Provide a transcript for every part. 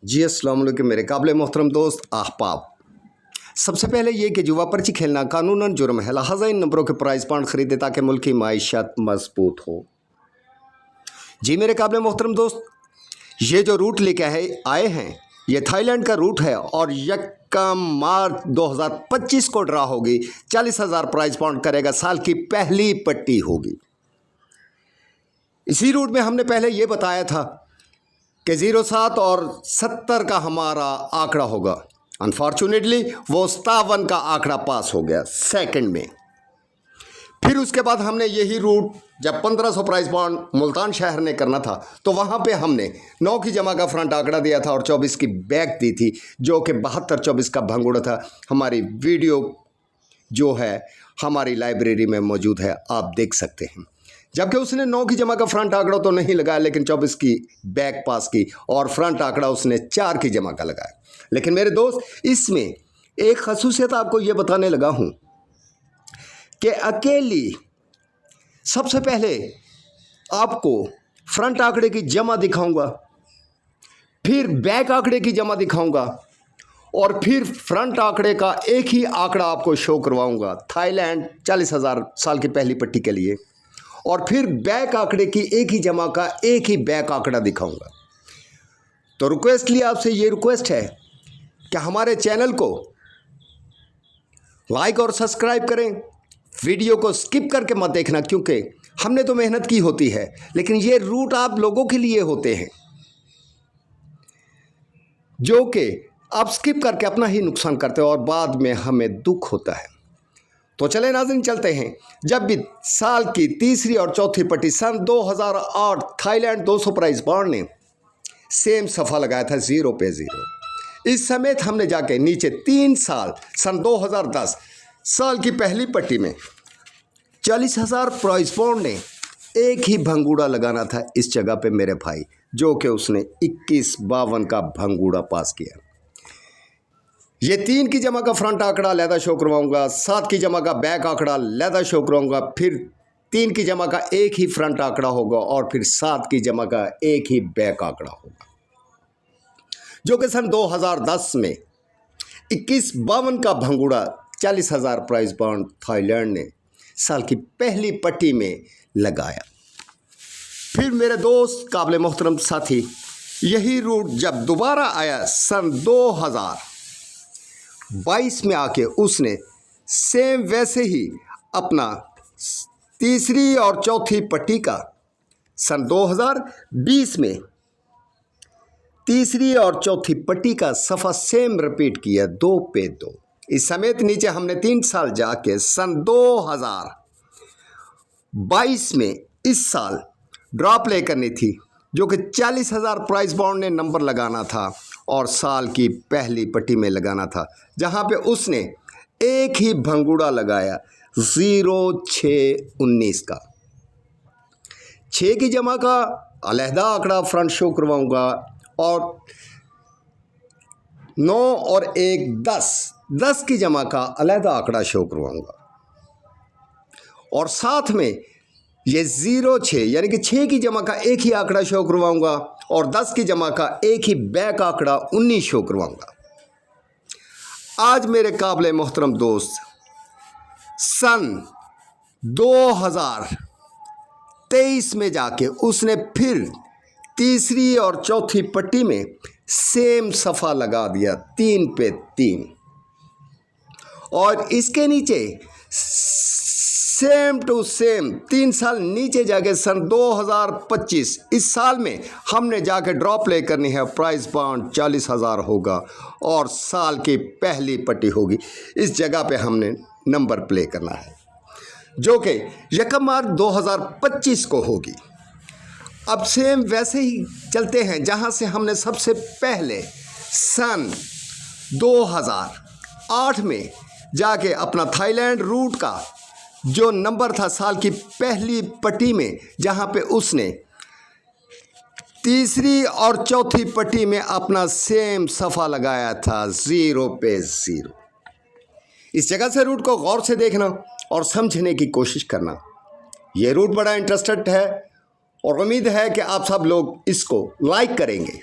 जी अस्सलाम वालेकुम मेरे काबिल मोहतरम दोस्त अहबाब। सबसे पहले ये कि जुआ पर्ची खेलना कानूनन जुर्म है, लिहाजा इन नंबरों के प्राइस पॉइंट खरीदे ताकि मुल्क की माइशत मजबूत हो। जी मेरे काबिल मोहतरम दोस्त, ये जो रूट लेके आए हैं ये थाईलैंड का रूट है और 1 मार्च 2025 को ड्रा होगी। 40,000 प्राइस पॉइंट करेगा, साल की पहली पट्टी होगी। इसी रूट में हमने पहले ये बताया था कि 07 और 70 का हमारा आंकड़ा होगा। अनफॉर्चुनेटली वो 57 का आंकड़ा पास हो गया सेकंड में। फिर उसके बाद हमने यही रूट जब 1500 प्राइस पॉइंट मुल्तान शहर ने करना था तो वहाँ पे हमने 9 की जमा का फ्रंट आंकड़ा दिया था और 24 की बैक दी थी, जो कि 72-24 का भंगुड़ा था। हमारी वीडियो जो है हमारी लाइब्रेरी में मौजूद है, आप देख सकते हैं। जबकि उसने 9 की जमा का फ्रंट आंकड़ा तो नहीं लगाया, लेकिन 24 की बैक पास की और फ्रंट आंकड़ा उसने 4 की जमा का लगाया। लेकिन मेरे दोस्त, इसमें एक खसूसियत आपको ये बताने लगा हूँ कि अकेली सबसे पहले आपको फ्रंट आंकड़े की जमा दिखाऊंगा, फिर बैक आंकड़े की जमा दिखाऊंगा और फिर फ्रंट आंकड़े का एक ही आंकड़ा आपको शो करवाऊंगा थाईलैंड 40,000 साल की पहली पट्टी के लिए, और फिर बैक आंकड़े की एक ही जमा का एक ही बैक आंकड़ा दिखाऊंगा। तो रिक्वेस्ट लिए आपसे ये रिक्वेस्ट है कि हमारे चैनल को लाइक और सब्सक्राइब करें, वीडियो को स्किप करके मत देखना, क्योंकि हमने तो मेहनत की होती है लेकिन ये रूट आप लोगों के लिए होते हैं जो कि आप स्किप करके अपना ही नुकसान करते हो और बाद में हमें दुख होता है। तो चले नाज़रीन, चलते हैं। जब भी साल की तीसरी और चौथी पट्टी सन 2008 थाईलैंड 200 प्राइस पॉइंट ने सेम सफ़ा लगाया था 0 पे 0। इस समेत हमने जाके नीचे 3 साल सन 2010 साल की पहली पट्टी में 40,000 प्राइस पॉइंट ने एक ही भंगूड़ा लगाना था इस जगह पे मेरे भाई, जो कि उसने 2152 का भंगूड़ा पास किया। ये 3 की जमा का फ्रंट आंकड़ा लहदा शो करवाऊंगा, 7 की जमा का बैक आंकड़ा लहदा शो करवाऊंगा, फिर 3 की जमा का एक ही फ्रंट आंकड़ा होगा और फिर 7 की जमा का एक ही बैक आंकड़ा होगा, जो कि सन 2010 में 2152 का भंगूड़ा 40,000 प्राइस पॉइंट थाईलैंड ने साल की पहली पट्टी में लगाया। फिर मेरे दोस्त काबिल मोहतरम साथी, यही रूट जब दोबारा आया सन 2022 में आके उसने सेम वैसे ही अपना तीसरी और चौथी पट्टी का सन 2020 में तीसरी और चौथी पट्टी का सफ़ा सेम रिपीट किया 2 पे 2। इस समेत नीचे हमने 3 साल जाके सन 2022 में इस साल ड्रॉ प्ले करनी थी, जो कि 40,000 प्राइस बॉन्ड ने नंबर लगाना था और साल की पहली पट्टी में लगाना था, जहां पे उसने एक ही भंगूड़ा लगाया 0619 का। 6 की जमा का अलहदा आंकड़ा फ्रंट शो करवाऊंगा और 9 और 1 10 की जमा का अलहदा आंकड़ा शो करवाऊंगा और साथ में ये 06 यानी कि 6 की जमा का एक ही आंकड़ा शो करवाऊंगा और 10 की जमा का एक ही बैक आंकड़ा 19 शो करवाऊंगा। आज मेरे काबिल मोहतरम दोस्त, सन 2023 में जाके उसने फिर तीसरी और चौथी पट्टी में सेम सफ़ा लगा दिया 3 पे 3 और इसके नीचे सेम टू सेम 3 साल नीचे जाके सन 2025 इस साल में हमने जाके ड्रॉ प्ले करनी है। प्राइस बॉन्ड 40,000 होगा और साल की पहली पट्टी होगी। इस जगह पे हमने नंबर प्ले करना है, जो कि 1 मार्च 2025 को होगी। अब सेम वैसे ही चलते हैं जहां से हमने सबसे पहले सन 2008 में जाके अपना थाईलैंड रूट का जो नंबर था साल की पहली पट्टी में, जहां पे उसने तीसरी और चौथी पट्टी में अपना सेम सफ़ा लगाया था 0 पे 0। इस जगह से रूट को गौर से देखना और समझने की कोशिश करना। ये रूट बड़ा इंटरेस्टेड है और उम्मीद है कि आप सब लोग इसको लाइक करेंगे,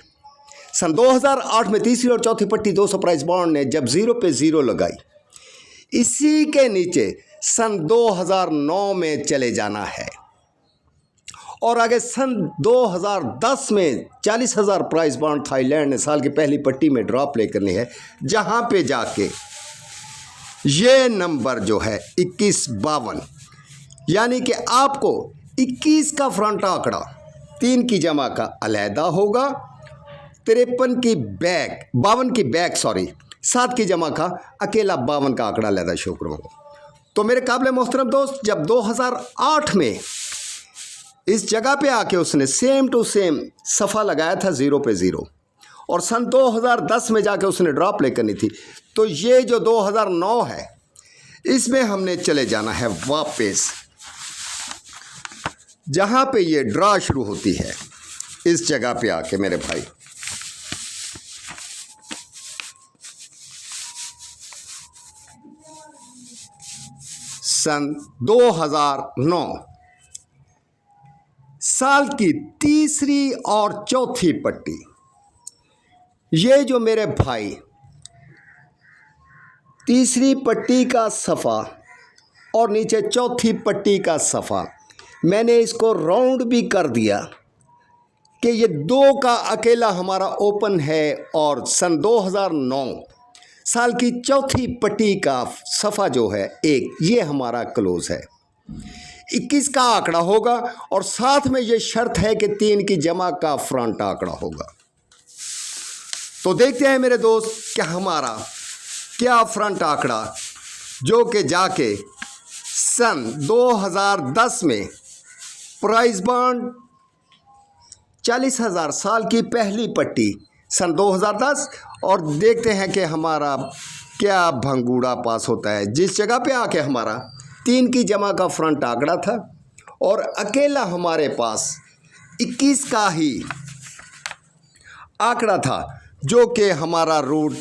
सन 2008 में तीसरी और चौथी पट्टी 200 प्राइस बॉन्ड ने जब 0 पे 0 लगाई, इसी के नीचे सन 2009 में चले जाना है और आगे सन 2010 में 40,000 प्राइस बॉन्ड थाईलैंड ने साल की पहली पट्टी में ड्रॉप प्ले करनी है, जहां पे जाके ये नंबर जो है 2152, यानी कि आपको 21 का फ्रंट आंकड़ा 3 की जमा का अलहदा होगा, 53 की बैक 52 की बैक 7 की जमा का अकेला 52 का आंकड़ा अलहदा शो करूँगा। तो मेरे काबिल मोहतरम दोस्त, जब 2008 में इस जगह पे आके उसने सेम टू सेम सफ़ा लगाया था 0 पे 0 और सन 2010 में जाके उसने ड्रॉप प्ले करनी थी, तो ये जो 2009 है इसमें हमने चले जाना है वापस जहाँ पे ये ड्रा शुरू होती है, इस जगह पे आके मेरे भाई सन 2009 साल की तीसरी और चौथी पट्टी, ये जो मेरे भाई तीसरी पट्टी का सफ़ा और नीचे चौथी पट्टी का सफ़ा, मैंने इसको राउंड भी कर दिया कि ये 2 का अकेला हमारा ओपन है और सन 2009 साल की चौथी पट्टी का सफ़ा जो है 1, ये हमारा क्लोज है। 21 का आंकड़ा होगा और साथ में ये शर्त है कि 3 की जमा का फ्रंट आंकड़ा होगा। तो देखते हैं मेरे दोस्त कि हमारा क्या फ्रंट आंकड़ा जो कि जाके सन 2010 में प्राइस बॉन्ड 40,000 साल की पहली पट्टी सन 2010, और देखते हैं कि हमारा क्या भंगूड़ा पास होता है, जिस जगह पे आके हमारा 3 की जमा का फ्रंट आंकड़ा था और अकेला हमारे पास 21 का ही आंकड़ा था, जो कि हमारा रूट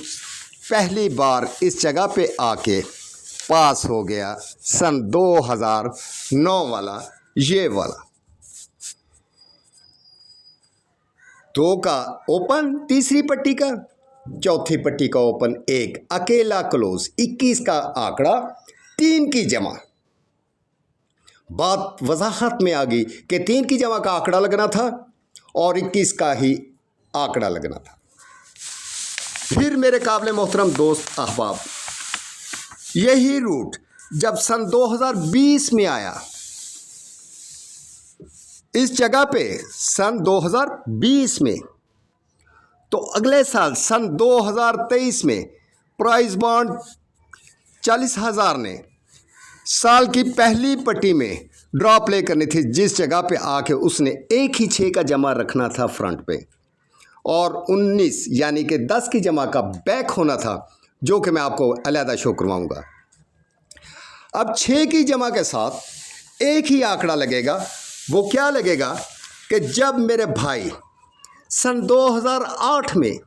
पहली बार इस जगह पे आके पास हो गया सन 2009 वाला, ये वाला 2 का ओपन तीसरी पट्टी का, चौथी पट्टी का ओपन 1 अकेला क्लोज, 21 का आंकड़ा 3 की जमा। बात वजाहत में आ गई कि 3 की जमा का आंकड़ा लगना था और 21 का ही आंकड़ा लगना था। फिर मेरे काबिल मोहतरम दोस्त अहबाब, यही रूट जब सन 2020 में आया, इस जगह पे सन 2020 में, तो अगले साल सन 2023 में प्राइस बॉन्ड 40,000 ने साल की पहली पट्टी में ड्रॉ प्ले करनी थी, जिस जगह पे आके उसने 1 ही 6 का जमा रखना था फ्रंट पे और 19 यानी कि 10 की जमा का बैक होना था, जो कि मैं आपको अलहदा शो करवाऊंगा। अब 6 की जमा के साथ एक ही आंकड़ा लगेगा, वो क्या लगेगा कि जब मेरे भाई सन 2008 में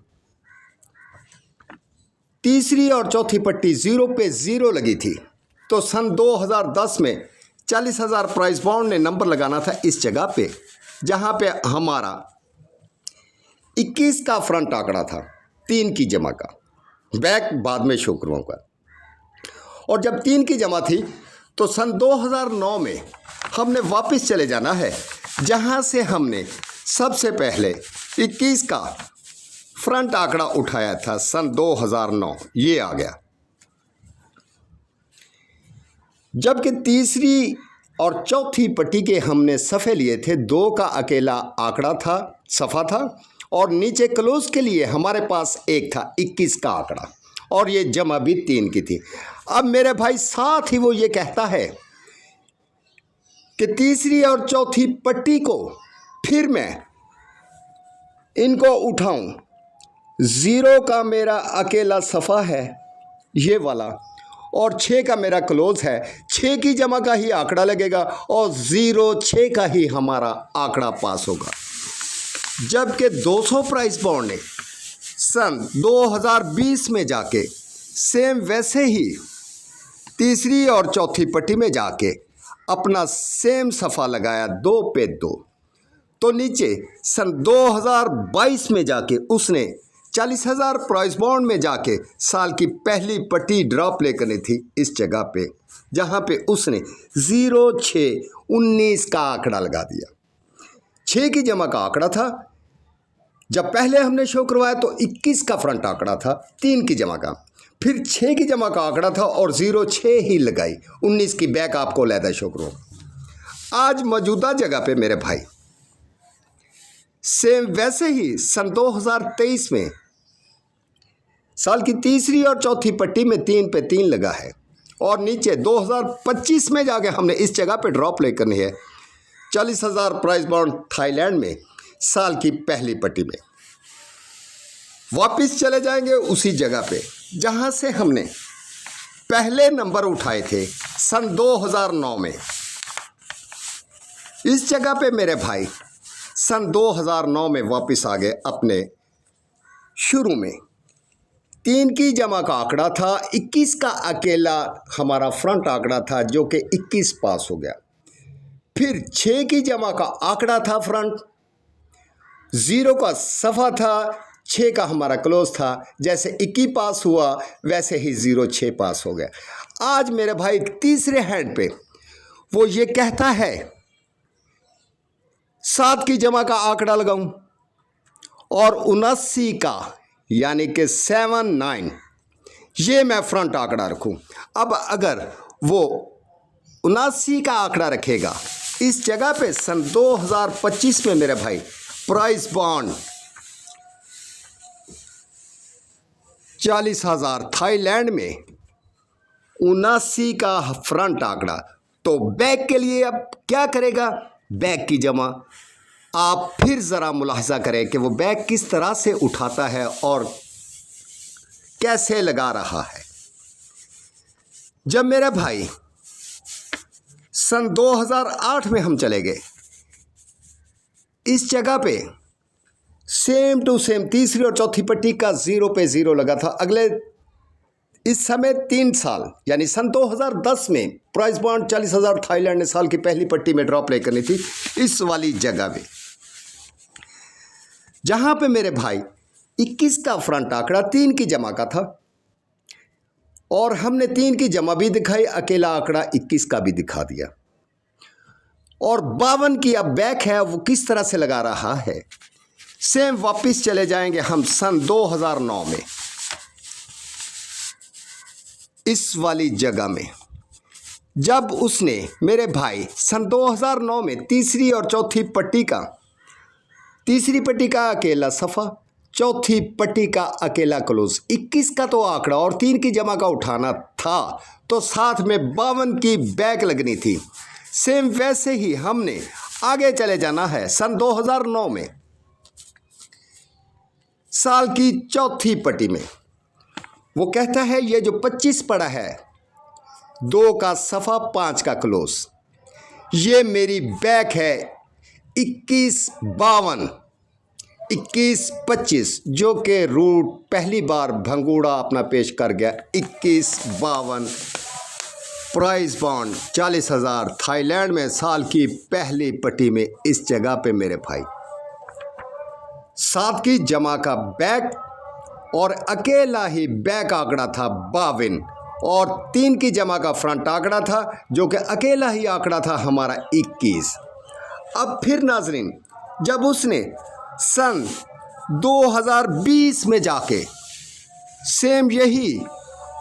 तीसरी और चौथी पट्टी 0 पे 0 लगी थी, तो सन 2010 में 40,000 प्राइस बॉन्ड ने नंबर लगाना था इस जगह पे, जहां पे हमारा 21 का फ्रंट आंकड़ा था 3 की जमा का, बैक बाद में शो करवाऊंगा। और जब 3 की जमा थी तो सन 2009 में हमने वापस चले जाना है, जहां से हमने सबसे पहले 21 का फ्रंट आंकड़ा उठाया था सन 2009, ये आ गया। जबकि तीसरी और चौथी पट्टी के हमने सफ़े लिए थे, 2 का अकेला आंकड़ा था, सफ़ा था, और नीचे क्लोज के लिए हमारे पास 1 था 21 का आंकड़ा, और ये जमा भी 3 की थी। अब मेरे भाई साथ ही वो ये कहता है कि तीसरी और चौथी पट्टी को फिर मैं इनको उठाऊं, 0 का मेरा अकेला सफ़ा है ये वाला, और 6 का मेरा क्लोज है, 6 की जमा का ही आंकड़ा लगेगा और 0 6 का ही हमारा आंकड़ा पास होगा। जबकि 200 प्राइस बॉन्ड ने सन 2020 में जाके सेम वैसे ही तीसरी और चौथी पट्टी में जाके अपना सेम सफ़ा लगाया 2 पे 2, तो नीचे सन 2022 में जाके उसने 40,000 प्राइस बॉन्ड में जाके साल की पहली पट्टी ड्रॉप ले करनी थी इस जगह पे, जहाँ पे उसने 0619 का आंकड़ा लगा दिया। 6 की जमा का आंकड़ा था, जब पहले हमने शो करवाया तो 21 का फ्रंट आंकड़ा था 3 की जमा का, फिर 6 की जमा का आंकड़ा था और 06 ही लगाई, 19 की बैक आपको लैदा शो करो। आज मौजूदा जगह पे मेरे भाई सेम वैसे ही सन 2023 में साल की तीसरी और चौथी पट्टी में 3 पे 3 लगा है और नीचे 2025 में जाके हमने इस जगह पे ड्रॉप ले करनी है 40,000 प्राइस बॉन्ड थाईलैंड में साल की पहली पट्टी में। वापस चले जाएंगे उसी जगह पे जहां से हमने पहले नंबर उठाए थे सन 2009 में। इस जगह पे मेरे भाई सन 2009 में वापस आ गए अपने शुरू में। 3 की जमा का आंकड़ा था, 21 का अकेला हमारा फ्रंट आंकड़ा था जो कि 21 पास हो गया। फिर 6 की जमा का आंकड़ा था फ्रंट, 0 का सफ़ा था, 6 का हमारा क्लोज था। जैसे 21 पास हुआ वैसे ही 06 पास हो गया। आज मेरे भाई तीसरे हैंड पे वो ये कहता है 7 की जमा का आंकड़ा लगाऊं और 79 का यानी कि 79 ये मैं फ्रंट आंकड़ा रखूं। अब अगर वो 79 का आंकड़ा रखेगा इस जगह पे सन 2025 में मेरे भाई प्राइस बॉन्ड 40,000 थाईलैंड में 79 का फ्रंट आंकड़ा, तो बैक के लिए अब क्या करेगा? बैक की जमा आप फिर ज़रा मुलाहिजा करें कि वो बैक किस तरह से उठाता है और कैसे लगा रहा है। जब मेरे भाई सन 2008 में हम चले गए इस जगह पे सेम टू सेम तीसरी और चौथी पट्टी का 0 पे 0 लगा था। अगले इस समय 3 साल यानी सन 2010 में प्राइस बॉन्ड 40,000 थाईलैंड ने साल की पहली पट्टी में ड्रॉप ले करनी थी इस वाली जगह पे, जहां पे मेरे भाई 21 का फ्रंट आंकड़ा 3 की जमा का था और हमने 3 की जमा भी दिखाई, अकेला आंकड़ा 21 का भी दिखा दिया। और 52 की अब बैक है वो किस तरह से लगा रहा है। सेम वापस चले जाएंगे हम सन 2009 में इस वाली जगह में, जब उसने मेरे भाई सन 2009 में तीसरी और चौथी पट्टी का, तीसरी पट्टी का अकेला सफ़ा, चौथी पट्टी का अकेला क्लोज, 21 का तो आंकड़ा और 3 की जमा का उठाना था तो साथ में 52 की बैक लगनी थी। सेम वैसे ही हमने आगे चले जाना है सन 2009 में साल की चौथी पट्टी में। वो कहता है ये जो 25 पड़ा है, 2 का सफ़ा 5 का क्लोज, ये मेरी बैक है 21-52 21-25 जो कि रूट पहली बार भंगूड़ा अपना पेश कर गया। 21-52 प्राइस बॉन्ड 40,000 थाईलैंड में साल की पहली पट्टी में इस जगह पे मेरे भाई 7 की जमा का बैक और अकेला ही बैक आंकड़ा था 52 और 3 की जमा का फ्रंट आंकड़ा था जो कि अकेला ही आंकड़ा था हमारा 21। अब फिर नाजरीन जब उसने सन 2020 में जाके सेम यही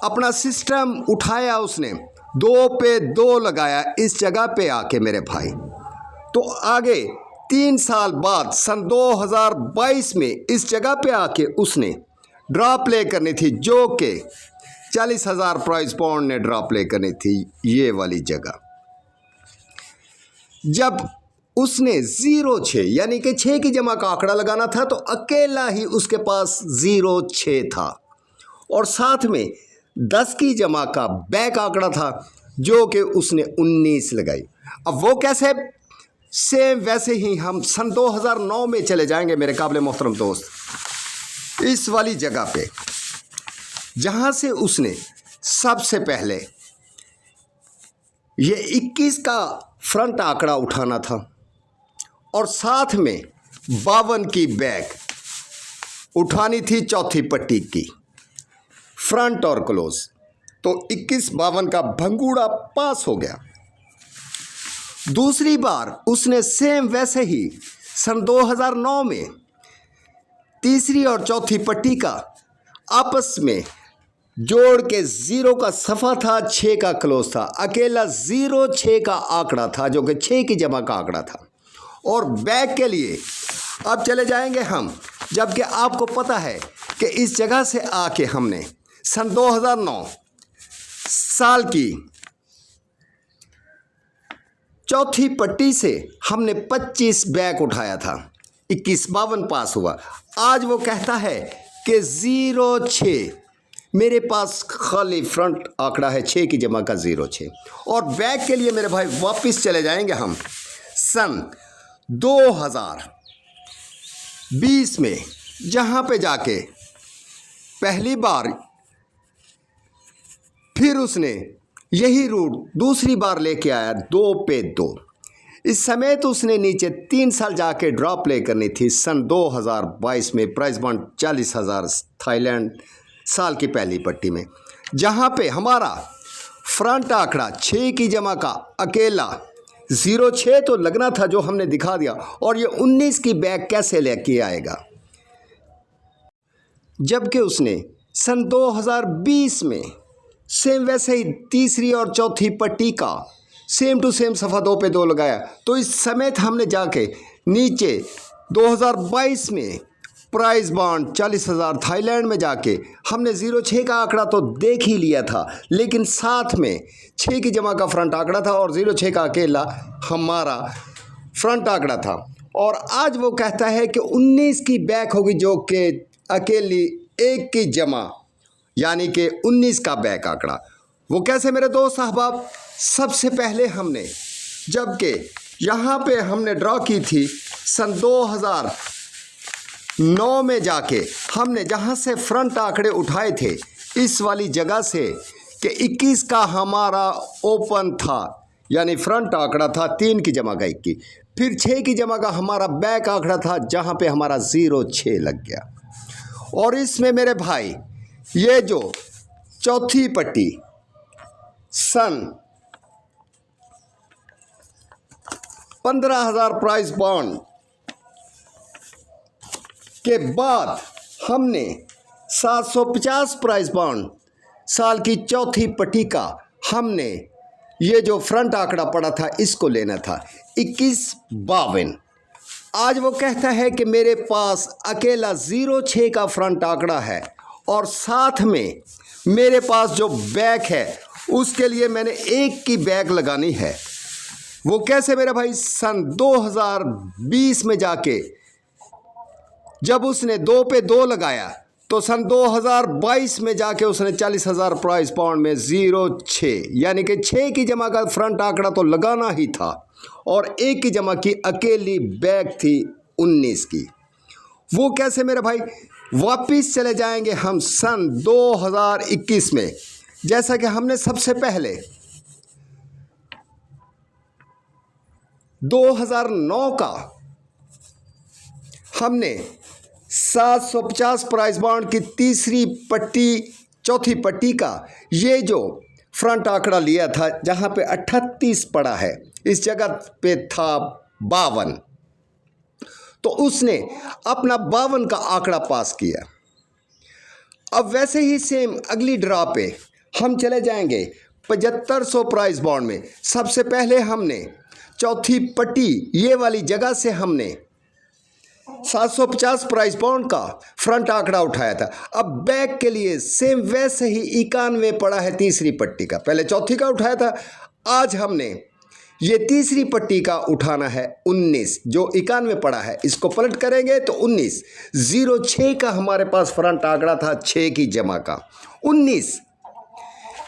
अपना सिस्टम उठाया, उसने 2 पे 2 लगाया इस जगह पे आके मेरे भाई, तो आगे 3 साल बाद सन 2022 में इस जगह पे आके उसने ड्रॉप प्ले करनी थी जो कि 40,000 प्राइस बॉन्ड ने ड्रॉप प्ले करनी थी ये वाली जगह। जब उसने 06 यानी कि 6 की जमा का आंकड़ा लगाना था तो अकेला ही उसके पास 06 था और साथ में 10 की जमा का बैक आंकड़ा था जो कि उसने 19 लगाई। अब वो कैसे? सेम वैसे ही हम सन 2009 में चले जाएंगे मेरे काबिल मोहतरम दोस्त, इस वाली जगह पे जहां से उसने सबसे पहले ये 21 का फ्रंट आंकड़ा उठाना था और साथ में 52 की बैक उठानी थी चौथी पट्टी की, फ्रंट और क्लोज। तो 21-52 का भंगूड़ा पास हो गया। दूसरी बार उसने सेम वैसे ही सन 2009 में तीसरी और चौथी पट्टी का आपस में जोड़ के 0 का सफ़ा था, 6 का क्लोज था, अकेला 0-6 का आंकड़ा था जो कि 6 की जमा का आंकड़ा था। और बैक के लिए अब चले जाएंगे हम, जबकि आपको पता है कि इस जगह से आके हमने सन 2009 साल की चौथी पट्टी से हमने 25 बैक उठाया था, 21-52 पास हुआ। आज वो कहता है कि 0-6 मेरे पास खाली फ्रंट आंकड़ा है, 6 की जमा का 0-6। और बैक के लिए मेरे भाई वापस चले जाएंगे हम सन 2020 में, जहाँ पे जाके पहली बार फिर उसने यही रूट दूसरी बार लेके आया 2 पे 2। इस समय तो उसने नीचे 3 साल जाके ड्रॉप प्ले करनी थी सन 2022 में, प्राइस बॉन्ड 40,000 थाईलैंड साल की पहली पट्टी में, जहाँ पे हमारा फ्रंट आंकड़ा 6 की जमा का अकेला 0-6 तो लगना था जो हमने दिखा दिया। और ये 19 की बैक कैसे लेके आएगा, जबकि उसने सन 2020 में सेम वैसे ही तीसरी और चौथी पट्टी का सेम टू सेम सफ़ा 2 पे 2 लगाया। तो इस समय हमने जाके नीचे 2022 में प्राइस बॉन्ड 40,000 थाईलैंड में जाके हमने 0-6 का आंकड़ा तो देख ही लिया था, लेकिन साथ में 6 की जमा का फ्रंट आंकड़ा था और 0-6 का अकेला हमारा फ्रंट आंकड़ा था। और आज वो कहता है कि 19 की बैक होगी जो कि अकेली 1 की जमा, यानी कि 19 का बैक आंकड़ा। वो कैसे मेरे दोस्त अहबाब, सबसे पहले हमने जबकि यहाँ पे हमने ड्रॉ की थी सन 2009 में जाके हमने जहाँ से फ्रंट आंकड़े उठाए थे इस वाली जगह से कि 21 का हमारा ओपन था, यानी फ्रंट आंकड़ा था 3 की जमा का 21, फिर 6 की जमा का हमारा बैक आंकड़ा था जहाँ पे हमारा 0-6 लग गया। और इसमें मेरे भाई ये जो चौथी पट्टी सन 15,000 प्राइस बॉन्ड के बाद हमने 750 प्राइस बॉन्ड साल की चौथी पट्टी का हमने ये जो फ्रंट आंकड़ा पड़ा था इसको लेना था 21-52। आज वो कहता है कि मेरे पास अकेला 0-6 का फ्रंट आंकड़ा है और साथ में मेरे पास जो बैक है उसके लिए मैंने 1 की बैक लगानी है। वो कैसे मेरे भाई, सन 2020 में जाके जब उसने 2 पे 2 लगाया तो सन 2022 में जाके उसने 40,000 प्राइस पॉइंट में 0-6, यानी कि 6 की जमा का फ्रंट आंकड़ा तो लगाना ही था और 1 की जमा की अकेली बैक थी 19 की। वो कैसे मेरे भाई, वापिस चले जाएंगे हम सन 2021 में, जैसा कि हमने सबसे पहले 2009 का हमने 750 प्राइस बॉन्ड की तीसरी पट्टी चौथी पट्टी का ये जो फ्रंट आंकड़ा लिया था जहाँ पे 38 पड़ा है, इस जगह पे था 52, तो उसने अपना 52 का आंकड़ा पास किया। अब वैसे ही सेम अगली ड्रा पे हम चले जाएंगे 7500 प्राइस बॉन्ड में। सबसे पहले हमने चौथी पट्टी ये वाली जगह से हमने 750 प्राइस बॉन्ड का फ्रंट आंकड़ा उठाया था। अब बैक के लिए सेम वैसे ही 91 पड़ा है तीसरी पट्टी का, पहले चौथी का उठाया था, आज हमने ये तीसरी पट्टी का उठाना है 19 जो 91 पड़ा है, इसको पलट करेंगे तो 19, 0-6 का हमारे पास फ्रंट आंकड़ा था 6 की जमा का, 19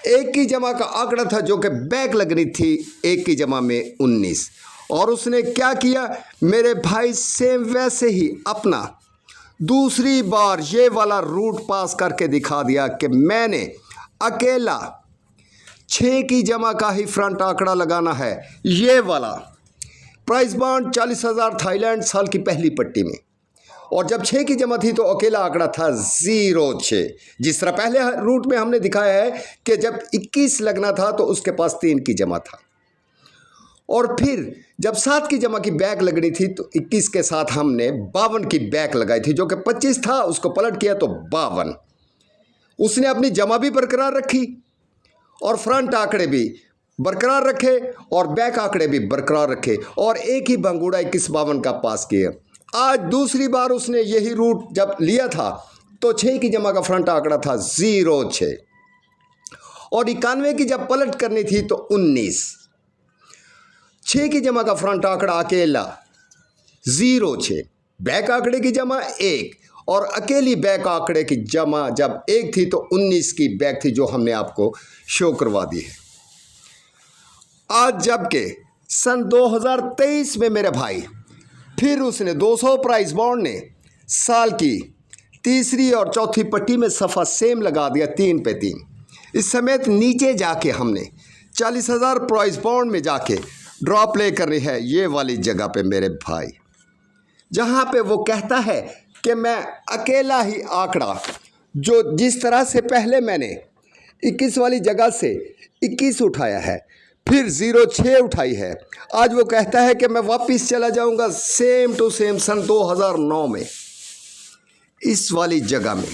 1 की जमा का आंकड़ा था जो कि बैक लग रही थी 1 की जमा में 19। और उसने क्या किया मेरे भाई, सेम वैसे ही अपना दूसरी बार ये वाला रूट पास करके दिखा दिया कि मैंने अकेला 6 की जमा का ही फ्रंट आंकड़ा लगाना है, ये वाला प्राइस बॉन्ड 40,000 थाईलैंड साल की पहली पट्टी में। और जब 6 की जमा थी तो अकेला आंकड़ा था 06। जिस तरह पहले रूट में हमने दिखाया है कि जब 21 लगना था तो उसके पास 3 की जमा था, और फिर जब 7 की जमा की बैक लगनी थी तो 21 के साथ हमने 52 की बैक लगाई थी, जो कि 25 था, उसको पलट किया तो 52। उसने अपनी जमा भी बरकरार रखी और फ्रंट आंकड़े भी बरकरार रखे और बैक आंकड़े भी बरकरार रखे, और एक ही भंगूड़ा 21-52 का पास किया। आज दूसरी बार उसने यही रूट जब लिया था तो 6 की जमा का फ्रंट आंकड़ा था 06, और 91 की जब पलट करनी थी तो 19। 6 की जमा का फ्रंट आंकड़ा अकेला 06, बैक आंकड़े की जमा 1, और अकेली बैक आंकड़े की जमा जब 1 थी तो 19 की बैक थी, जो हमने आपको शो करवा दी है। आज जबकि सन 2023 में मेरे भाई फिर उसने 200 प्राइस बॉन्ड ने साल की तीसरी और चौथी पट्टी में सफ़ा सेम लगा दिया 3 पे 3। इस समेत नीचे जाके हमने 40,000 प्राइस बॉन्ड में जाके ड्रॉ प्ले करनी है ये वाली जगह पे मेरे भाई, जहाँ पे वो कहता है कि मैं अकेला ही आंकड़ा, जो जिस तरह से पहले मैंने 21 वाली जगह से 21 उठाया है, फिर 06 उठाई है, आज वो कहता है कि मैं वापस चला जाऊंगा सेम टू सेम सन 2009 में इस वाली जगह में,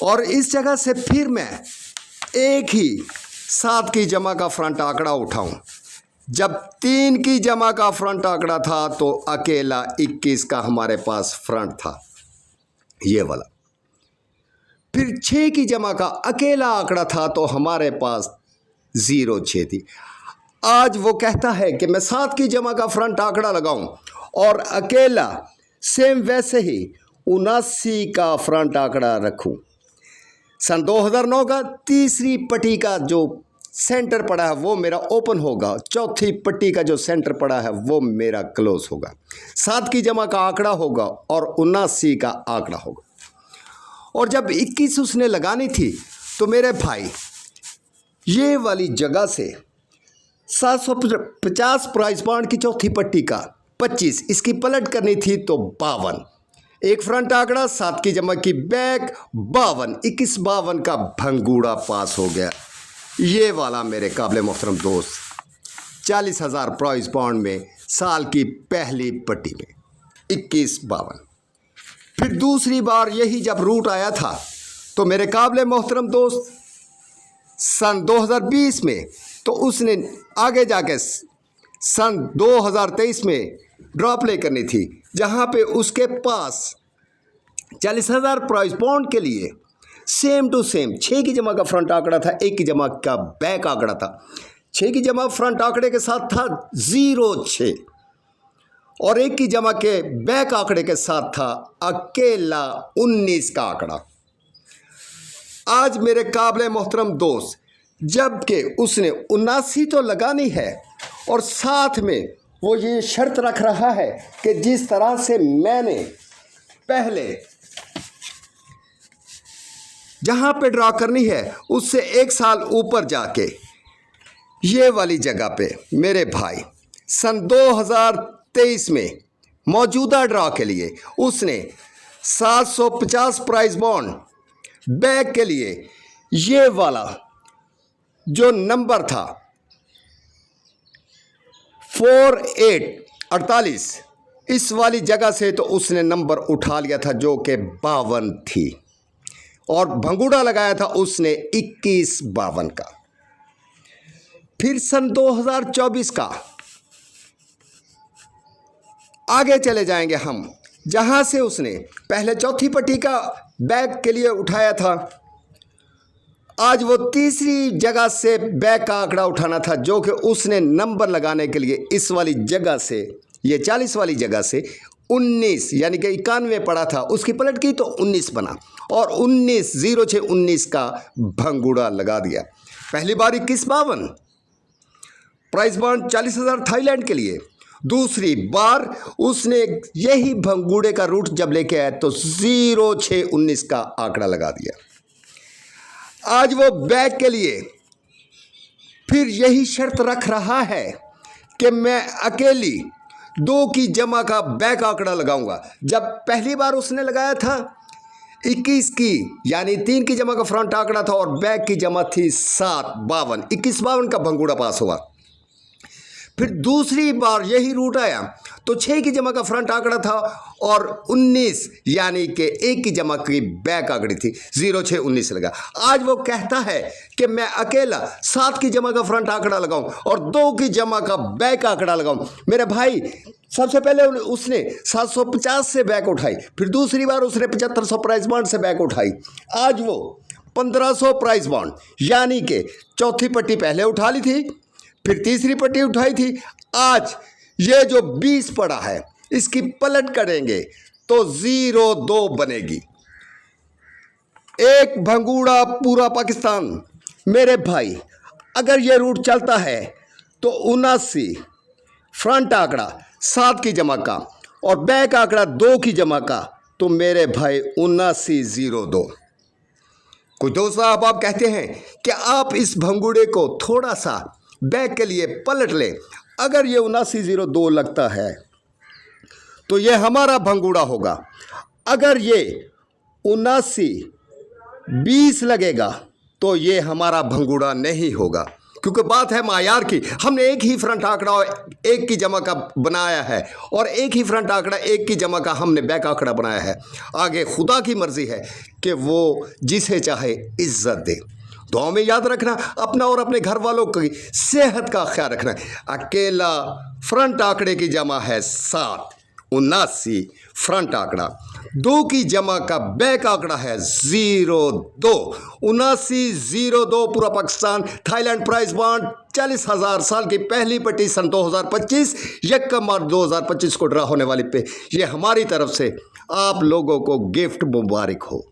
और इस जगह से फिर मैं एक ही 7 की जमा का फ्रंट आंकड़ा उठाऊं। जब 3 की जमा का फ्रंट आंकड़ा था तो अकेला 21 का हमारे पास फ्रंट था, ये वाला। फिर 6 की जमा का अकेला आंकड़ा था तो हमारे पास 06 थी। आज वो कहता है कि मैं 7 की जमा का फ्रंट आंकड़ा लगाऊं और अकेला सेम वैसे ही 79 का फ्रंट आंकड़ा रखूं। सन 2009 का तीसरी पट्टी का जो सेंटर पड़ा है वो मेरा ओपन होगा, चौथी पट्टी का जो सेंटर पड़ा है वो मेरा क्लोज होगा, 7 की जमा का आंकड़ा होगा और 79 का आंकड़ा होगा। और जब 21 उसने लगानी थी तो मेरे भाई ये वाली जगह से 750 प्राइस बॉन्ड की चौथी पट्टी का 25 इसकी पलट करनी थी तो 52, एक फ्रंट आंकड़ा 7 की जमा की बैक 52, 21-52 का भंगूड़ा पास हो गया। ये वाला मेरे काबिल मोहतरम दोस्त 40,000 प्राइस बॉन्ड में साल की पहली पट्टी में 21-52। फिर दूसरी बार यही जब रूट आया था तो मेरे काबिल मोहतरम दोस्त सन 2020 में तो उसने आगे जाके सन 2023 में ड्रॉप ले करनी थी, जहाँ पे उसके पास 40,000 प्राइस बॉन्ड के लिए सेम टू सेम 6 की जमा का फ्रंट आंकड़ा था, 1 की जमा का बैक आंकड़ा था। 6 की जमा फ्रंट आंकड़े के साथ था 06 और 1 की जमा के बैक आंकड़े के साथ था अकेला 19 का आंकड़ा। आज मेरे काबिल मोहतरम दोस्त जबकि उसने 79 तो लगानी है और साथ में वो ये शर्त रख रहा है कि जिस तरह से मैंने पहले जहाँ पे ड्रा करनी है उससे 1 साल ऊपर जाके ये वाली जगह पे मेरे भाई सन 2023 में मौजूदा ड्रा के लिए उसने 750 प्राइस बॉन्ड बैक के लिए ये वाला जो नंबर था 48 इस वाली जगह से तो उसने नंबर उठा लिया था जो कि 52 थी और भंगूड़ा लगाया था उसने 21-52 का। फिर सन 2024 का आगे चले जाएंगे हम, जहां से उसने पहले चौथी पट्टी का बैक के लिए उठाया था, आज वो तीसरी जगह से बैक का आंकड़ा उठाना था जो कि उसने नंबर लगाने के लिए इस वाली जगह से ये 40 वाली जगह से 19 यानी कि 91 पड़ा था, उसकी पलट की तो 19 बना और 19 का भंगूड़ा लगा दिया। पहली बार 21-52 प्राइस बॉन्ड 40,000 थाईलैंड के लिए, दूसरी बार उसने यही भंगूड़े का रूट जब लेके आया तो 06-19 का आंकड़ा लगा दिया। आज वो बैक के लिए फिर यही शर्त रख रहा है कि मैं अकेली 2 की जमा का बैक आंकड़ा लगाऊंगा। जब पहली बार उसने लगाया था 21 की, यानी 3 की जमा का फ्रंट आंकड़ा था और बैक की जमा थी 7, 52, 21-52 का भंगूड़ा पास हुआ। फिर दूसरी बार यही रूट आया तो 6 की जमा का फ्रंट आंकड़ा था और 19, यानी कि 1 की जमा की बैक आंकड़ी थी, 0619 लगा। आज वो कहता है कि मैं अकेला 7 की जमा का फ्रंट आंकड़ा लगाऊं और 2 की जमा का बैक आंकड़ा लगाऊं। मेरे भाई, सबसे पहले उसने 750 से बैक उठाई, फिर दूसरी बार उसने 7500 प्राइस बॉन्ड से बैक उठाई। आज वो 1500 प्राइस बॉन्ड, यानी कि चौथी पट्टी पहले उठा ली थी, फिर तीसरी पट्टी उठाई थी। आज ये जो 20 पड़ा है इसकी पलट करेंगे तो 02 बनेगी। एक भंगूड़ा पूरा पाकिस्तान। मेरे भाई, अगर ये रूट चलता है तो 79 फ्रंट आंकड़ा 7 की जमा का और बैक आंकड़ा 2 की जमा का, तो मेरे भाई 7902। कुछ दोस्त साहब आप कहते हैं कि आप इस भंगूड़े को थोड़ा सा बैक के लिए पलट लें। अगर ये 7902 लगता है तो ये हमारा भंगूड़ा होगा। अगर ये 7920 लगेगा तो ये हमारा भंगूड़ा नहीं होगा, क्योंकि बात है मायार की। हमने एक ही फ्रंट आंकड़ा 1 की जमा का बनाया है और एक ही फ्रंट आंकड़ा 1 की जमा का हमने बैक आंकड़ा बनाया है। आगे खुदा की मर्जी है कि वो जिसे चाहे इज्जत दे। दुआ में याद रखना, अपना और अपने घर वालों की सेहत का ख्याल रखना। अकेला फ्रंट आंकड़े की जमा है 7, 79 फ्रंट आंकड़ा, 2 की जमा का बैक आंकड़ा है 02, 7902 पूरा पाकिस्तान। थाईलैंड प्राइस बॉन्ड 40,000 साल की पहली पट्टी सन 2025, 1 मार्च 2025 को ड्रा होने वाली पे ये हमारी तरफ से आप लोगों को गिफ्ट मुबारक हो।